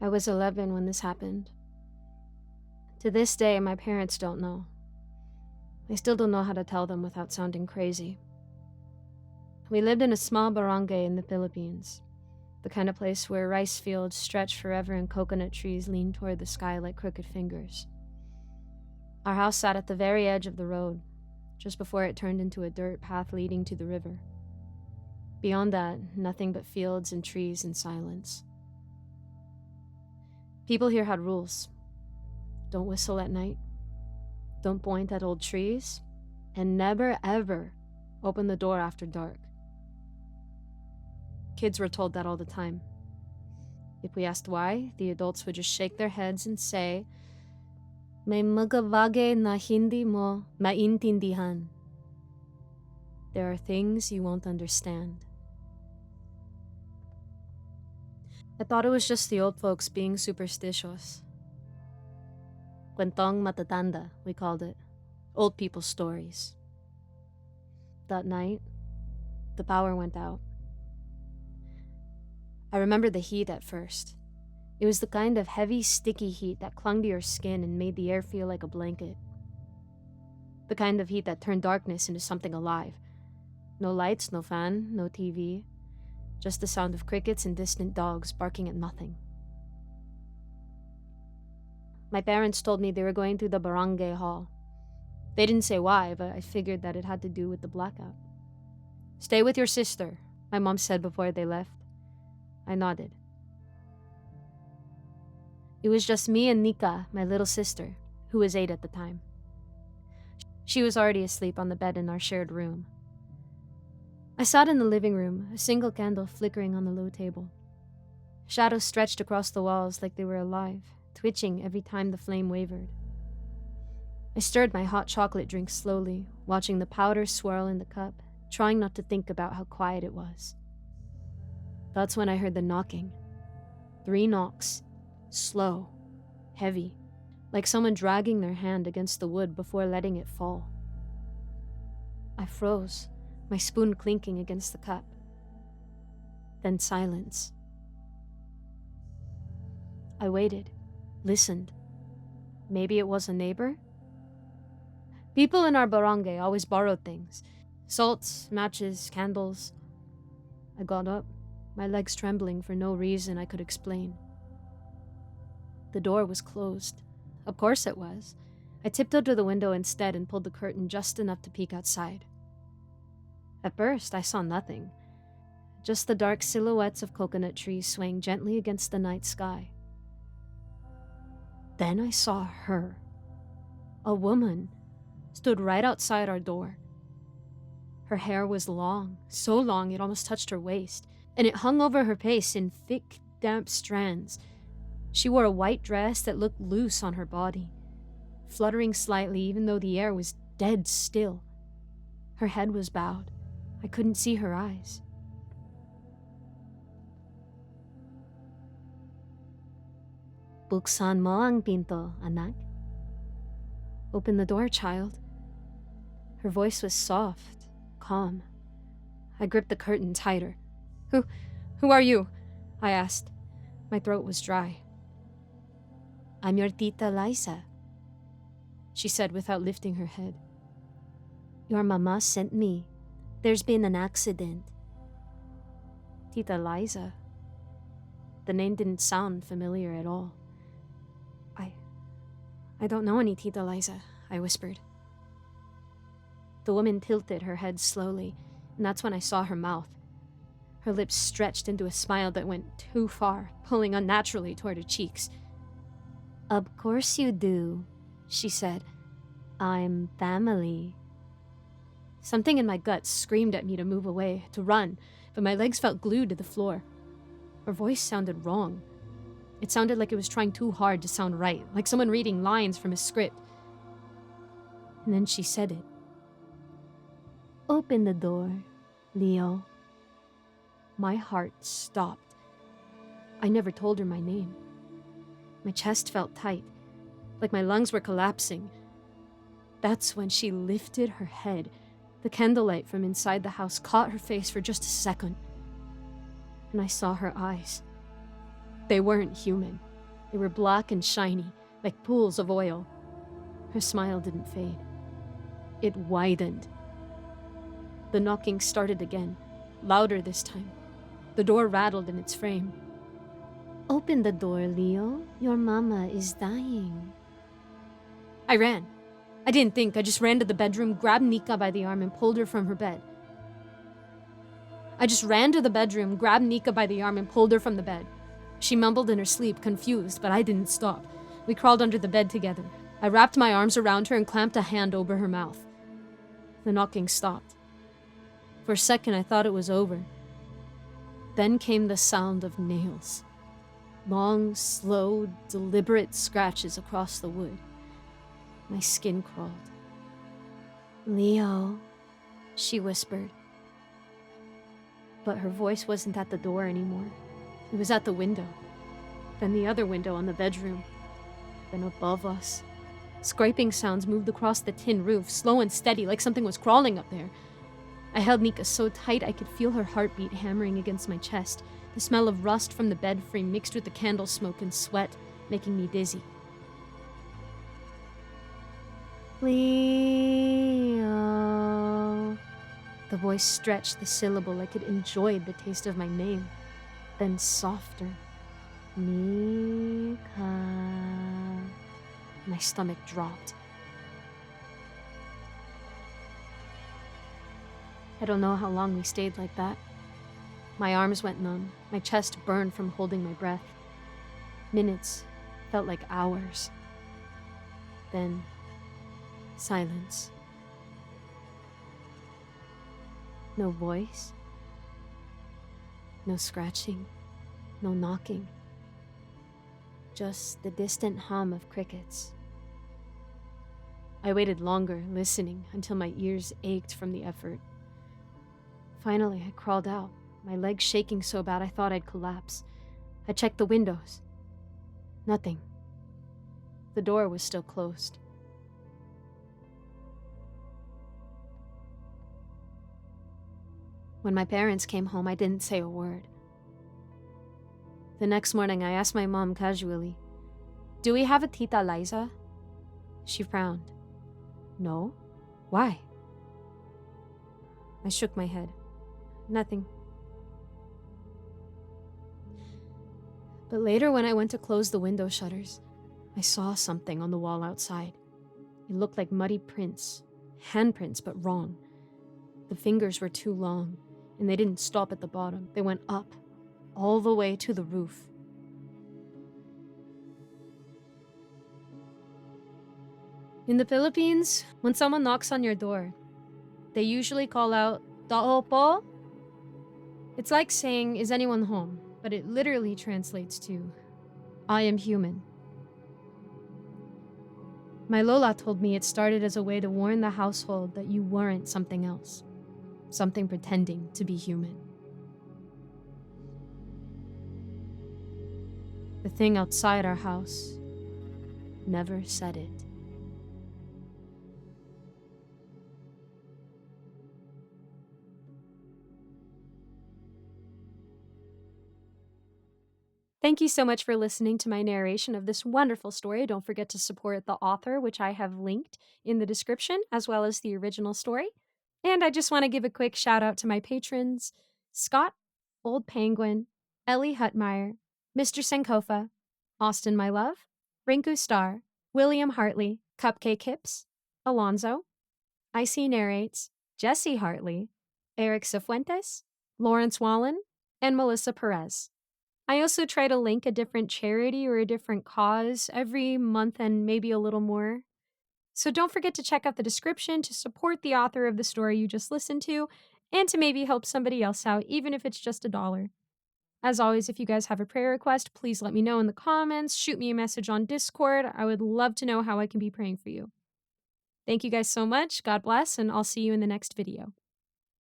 I was 11 when this happened. To this day, my parents don't know. I still don't know how to tell them without sounding crazy. We lived in a small barangay in the Philippines, the kind of place where rice fields stretch forever and coconut trees lean toward the sky like crooked fingers. Our house sat at the very edge of the road, just before it turned into a dirt path leading to the river. Beyond that, nothing but fields and trees and silence. People here had rules. Don't whistle at night. Don't point at old trees. And never, ever open the door after dark. Kids were told that all the time. If we asked why, the adults would just shake their heads and say, "May mga bagay na hindi mo maintindihan." There are things you won't understand. I thought it was just the old folks being superstitious. Kwentong matatanda, we called it. Old people's stories. That night, the power went out. I remember the heat at first. It was the kind of heavy, sticky heat that clung to your skin and made the air feel like a blanket. The kind of heat that turned darkness into something alive. No lights, no fan, no TV. Just the sound of crickets and distant dogs barking at nothing. My parents told me they were going to the barangay hall. They didn't say why, but I figured that it had to do with the blackout. "Stay with your sister," my mom said before they left. I nodded. It was just me and Nika, my little sister, who was 8 at the time. She was already asleep on the bed in our shared room. I sat in the living room, a single candle flickering on the low table. Shadows stretched across the walls like they were alive, twitching every time the flame wavered. I stirred my hot chocolate drink slowly, watching the powder swirl in the cup, trying not to think about how quiet it was. That's when I heard the knocking. 3 knocks. Slow. Heavy. Like someone dragging their hand against the wood before letting it fall. I froze, my spoon clinking against the cup. Then silence. I waited, listened. Maybe it was a neighbor? People in our barangay always borrowed things. Salts, matches, candles. I got up, my legs trembling for no reason I could explain. The door was closed. Of course it was. I tiptoed to the window instead and pulled the curtain just enough to peek outside. At first, I saw nothing. Just the dark silhouettes of coconut trees swaying gently against the night sky. Then I saw her. A woman stood right outside our door. Her hair was long, so long it almost touched her waist, and it hung over her face in thick, damp strands. She wore a white dress that looked loose on her body, fluttering slightly even though the air was dead still. Her head was bowed. I couldn't see her eyes. "Buksan mo ang pinto, anak." "Open the door, child." Her voice was soft, calm. I gripped the curtain tighter. Who are you?" I asked. My throat was dry. "I'm your Tita Liza," she said without lifting her head. "Your mama sent me. There's been an accident." Tita Liza. The name didn't sound familiar at all. I don't know any Tita Liza," I whispered. The woman tilted her head slowly, and that's when I saw her mouth. Her lips stretched into a smile that went too far, pulling unnaturally toward her cheeks. "Of course you do," she said. "I'm family." Something in my gut screamed at me to move away, to run, but my legs felt glued to the floor. Her voice sounded wrong. It sounded like it was trying too hard to sound right, like someone reading lines from a script. And then she said it. "Open the door, Leo." My heart stopped. I never told her my name. My chest felt tight, like my lungs were collapsing. That's when she lifted her head. The candlelight from inside the house caught her face for just a second. And I saw her eyes. They weren't human. They were black and shiny, like pools of oil. Her smile didn't fade. It widened. The knocking started again, louder this time. The door rattled in its frame. "Open the door, Leo. Your mama is dying." I ran. I didn't think. I just ran to the bedroom, grabbed Nika by the arm, and pulled her from her bed. She mumbled in her sleep, confused, but I didn't stop. We crawled under the bed together. I wrapped my arms around her and clamped a hand over her mouth. The knocking stopped. For a second, I thought it was over. Then came the sound of nails. Long, slow, deliberate scratches across the wood. My skin crawled. "Leo," she whispered. But her voice wasn't at the door anymore. It was at the window. Then the other window on the bedroom. Then above us. Scraping sounds moved across the tin roof, slow and steady, like something was crawling up there. I held Nika so tight I could feel her heartbeat hammering against my chest, the smell of rust from the bed frame mixed with the candle smoke and sweat, making me dizzy. "Leo." The voice stretched the syllable like it enjoyed the taste of my name. Then softer. "Nika." My stomach dropped. I don't know how long we stayed like that. My arms went numb, my chest burned from holding my breath. Minutes felt like hours. Then, silence. No voice. No scratching. No knocking. Just the distant hum of crickets. I waited longer, listening, until my ears ached from the effort. Finally, I crawled out, my legs shaking so bad I thought I'd collapse. I checked the windows. Nothing. The door was still closed. When my parents came home, I didn't say a word. The next morning, I asked my mom casually, "Do we have a Tita Liza?" She frowned. "No. Why?" I shook my head. "Nothing." But later, when I went to close the window shutters, I saw something on the wall outside. It looked like muddy prints, handprints, but wrong. The fingers were too long, and they didn't stop at the bottom. They went up, all the way to the roof. In the Philippines, when someone knocks on your door, they usually call out, "Tao po?" It's like saying, "Is anyone home?" But it literally translates to, "I am human." My Lola told me it started as a way to warn the household that you weren't something else, something pretending to be human. The thing outside our house never said it. Thank you so much for listening to my narration of this wonderful story. Don't forget to support the author, which I have linked in the description, as well as the original story. And I just want to give a quick shout out to my patrons, Scott, Old Penguin, Ellie Hutmeyer, Mr. Sankofa, Austin My Love, Rinku Star, William Hartley, Cupcake Hips, Alonzo, Icy Narrates, Jesse Hartley, Eric Cifuentes, Lawrence Wallen, and Melissa Perez. I also try to link a different charity or a different cause every month and maybe a little more. So don't forget to check out the description to support the author of the story you just listened to and to maybe help somebody else out, even if it's just $1. As always, if you guys have a prayer request, please let me know in the comments, shoot me a message on Discord. I would love to know how I can be praying for you. Thank you guys so much. God bless, and I'll see you in the next video.